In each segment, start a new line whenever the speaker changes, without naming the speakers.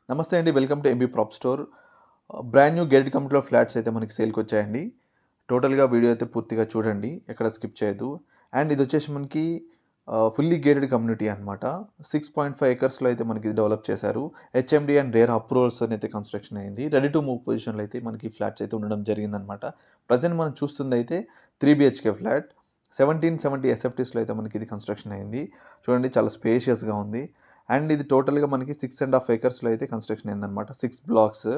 నమస్తే అండి. Welcome to MB prop store. Brand new gated కమ్యూనిటీలో ఫ్లాట్స్ అయితే మనకి సేల్‌కి వచ్చాయండి. టోటల్‌గా వీడియో అయితే పూర్తిగా చూడండి. ఎక్కడ స్కిప్ చేయొద్దు. అండ్ ఇదొచ్చేసి మనకి ఫుల్లీ గేటెడ్ కమ్యూనిటీ అనమాట. 6.5 ఎకర్స్‌లో అయితే మనకి డెవలప్ చేశారు. హెచ్ఎండీ అండ్ రేర్ అప్రూవల్స్‌తోని అయితే కన్‌స్ట్రక్షన్ అయింది. రెడీ టు మూవ్ పొజిషన్‌లో అయితే మనకి ఫ్లాట్స్ అయితే ఉండడం జరిగిందనమాట. ప్రెజెంట్ మనం చూస్తుందయితే 3 బీహెచ్‌కే ఫ్లాట్. 1770 ఎస్ఎఫ్టీస్‌లో అయితే మనకి ఇది కన్‌స్ట్రక్షన్ అయింది. చూడండి చాలా స్పేషియస్‌గా ఉంది. అండ్ ఇది టోటల్‌గా మనకి 6.5 ఎకర్స్‌లో అయితే కన్‌స్ట్రక్షన్ అయిందనమాట. 6 బ్లాక్స్.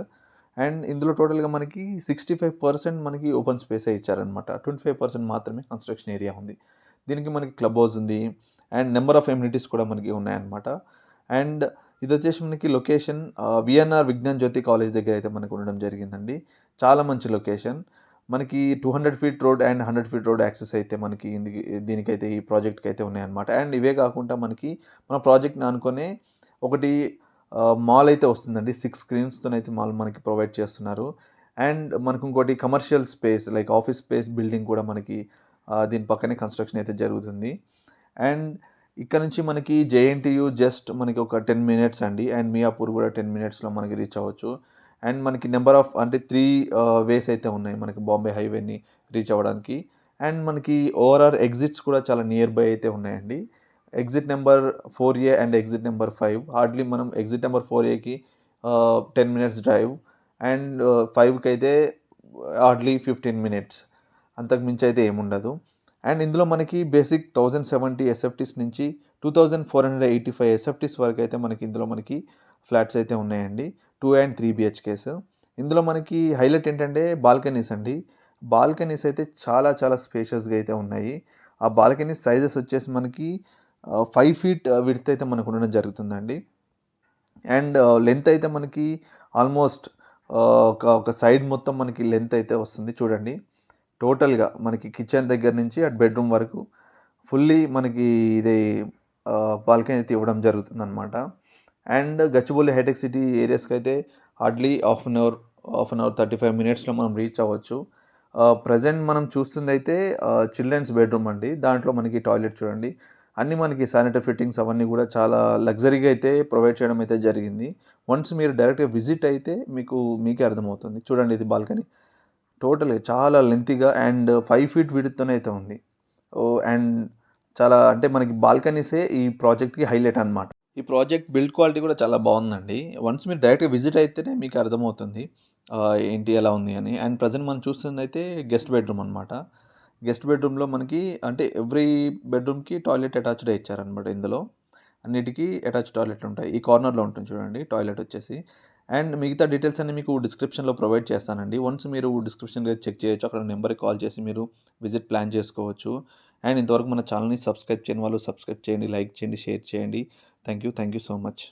అండ్ ఇందులో టోటల్‌గా మనకి 65% మనకి ఓపెన్ స్పేసే ఇచ్చారనమాట. 25% మాత్రమే కన్‌స్ట్రక్షన్ ఏరియా ఉంది. దీనికి మనకి క్లబ్ హౌస్ ఉంది. అండ్ నంబర్ ఆఫ్ ఎమ్యూనిటీస్ కూడా మనకి ఉన్నాయన్నమాట. అండ్ ఇదొచ్చేసి మనకి లొకేషన్ వీఎన్ఆర్ విజ్ఞాన్ జ్యోతి కాలేజ్ దగ్గర అయితే మనకు ఉండడం జరిగిందండి. చాలా మంచి లొకేషన్. మనకి 200 feet road and 100 feet road access అయితే మనకి దీనికైతే ఈ ప్రాజెక్ట్‌కి అయితే ఉన్నాయన్నమాట. అండ్ ఇవే కాకుండా మనకి మన ప్రాజెక్ట్‌ని ఆనుకునే ఒకటి మాల్ అయితే వస్తుందండి. 6 స్క్రీన్స్‌తోనైతే మాల్ మనకి ప్రొవైడ్ చేస్తున్నారు. అండ్ మనకు ఇంకోటి commercial space like office space building కూడా మనకి దీని పక్కనే కన్‌స్ట్రక్షన్ అయితే జరుగుతుంది. అండ్ ఇక్కడ నుంచి మనకి జేఎన్‌టీయూ జస్ట్ మనకి ఒక 10 మినిట్స్ అండి. అండ్ మియాపూర్ కూడా 10 మినిట్స్‌లో మనకి రీచ్ అవ్వచ్చు. అండ్ మనకి నంబర్ ఆఫ్ అంటే 3 వేస్ అయితే ఉన్నాయి మనకి బాంబే హైవేని రీచ్ అవ్వడానికి. అండ్ మనకి ఓవరాల్ ఎగ్జిట్స్ కూడా చాలా నియర్ బై అయితే ఉన్నాయండి. Exit number 4A and exit number 5 hardly మనం ఎగ్జిట్ నెంబర్ 4Aకి 10 మినిట్స్ డ్రైవ్ అండ్ 5కి అయితే హార్డ్లీ 15 మినిట్స్. అంతకు మించి అయితే ఏముండదు. అండ్ ఇందులో మనకి బేసిక్ 1070 ఎస్ఎఫ్టీస్ నుంచి 2485 ఎస్ఎఫ్టీస్ వరకు అయితే మనకి ఇందులో మనకి ఫ్లాట్స్ అయితే ఉన్నాయండి. 2 అండ్ 3 బీహెచ్‌కేస్. ఇందులో మనకి హైలైట్ ఏంటంటే బాల్కనీస్ అండి. బాల్కనీస్ అయితే చాలా చాలా స్పేషియస్‌గా అయితే ఉన్నాయి. ఆ బాల్కనీస్ సైజెస్ వచ్చేసి మనకి 5 ఫీట్ విడ్త్ అయితే మనకు ఉండడం జరుగుతుందండి. అండ్ లెంత్ అయితే మనకి ఆల్మోస్ట్ ఒక సైడ్ మొత్తం మనకి లెంత్ అయితే వస్తుంది చూడండి. టోటల్‌గా మనకి కిచెన్ దగ్గర నుంచి అటు బెడ్‌రూమ్ వరకు ఫుల్లీ మనకి ఇది బాల్కనీ అయితే ఇవ్వడం జరుగుతుందనమాట. అండ్ గచ్చిబౌలి హైటెక్ సిటీ ఏరియాస్‌కైతే హార్డ్లీ హాఫ్ అన్ అవర్ 35 మినిట్స్‌లో మనం రీచ్ అవ్వచ్చు. ప్రెజెంట్ మనం చూస్తుందయితే చిల్డ్రన్స్ బెడ్‌రూమ్ అండి. దాంట్లో మనకి టాయిలెట్ చూడండి. అన్నీ మనకి శానిటరీ ఫిట్టింగ్స్ అవన్నీ కూడా చాలా లగ్జరీగా అయితే ప్రొవైడ్ చేయడం అయితే జరిగింది. వన్స్ మీరు డైరెక్ట్‌గా విజిట్ అయితే మీకే అర్థమవుతుంది. చూడండి ఇది బాల్కనీ. టోటల్‌గా చాలా లెంతీగా అండ్ 5 ఫీట్ విడ్త్‌తోనే అయితే ఉంది. అండ్ చాలా అంటే మనకి బాల్కనీసే ఈ ప్రాజెక్ట్‌కి హైలైట్ అనమాట. ఈ ప్రాజెక్ట్ బిల్డ్ క్వాలిటీ కూడా చాలా బావుందండి. వన్స్ మీరు డైరెక్ట్‌గా విజిట్ అయితేనే మీకు అర్థమవుతుంది. ఏంటి ఎలా ఉంది అని. అండ్ ప్రెజెంట్ మనం చూస్తుందయితే గెస్ట్ బెడ్‌రూమ్ అనమాట. గెస్ట్ బెడ్‌రూమ్‌లో మనకి అంటే ఎవ్రీ బెడ్‌రూమ్‌కి టాయిలెట్ అటాచ్‌డే ఇచ్చారనమాట ఇందులో. అన్నిటికి అటాచ్ టాయిలెట్లు ఉంటాయి. ఈ కార్నర్‌లో ఉంటుంది చూడండి టాయిలెట్ వచ్చేసి. అండ్ మిగతా డీటెయిల్స్ అన్నీ మీకు డిస్క్రిప్షన్‌లో ప్రొవైడ్ చేస్తానండి. వన్స్ మీరు డిస్క్రిప్షన్ చెక్ చేయొచ్చు. అక్కడ నెంబర్‌కి కాల్ చేసి మీరు విజిట్ ప్లాన్ చేసుకోవచ్చు. అండ్ ఇంతవరకు మన ఛానల్‌ని సబ్స్క్రైబ్ చేయని వాళ్ళు సబ్స్క్రైబ్ చేయండి, లైక్ చేయండి, షేర్ చేయండి. Thank you so much.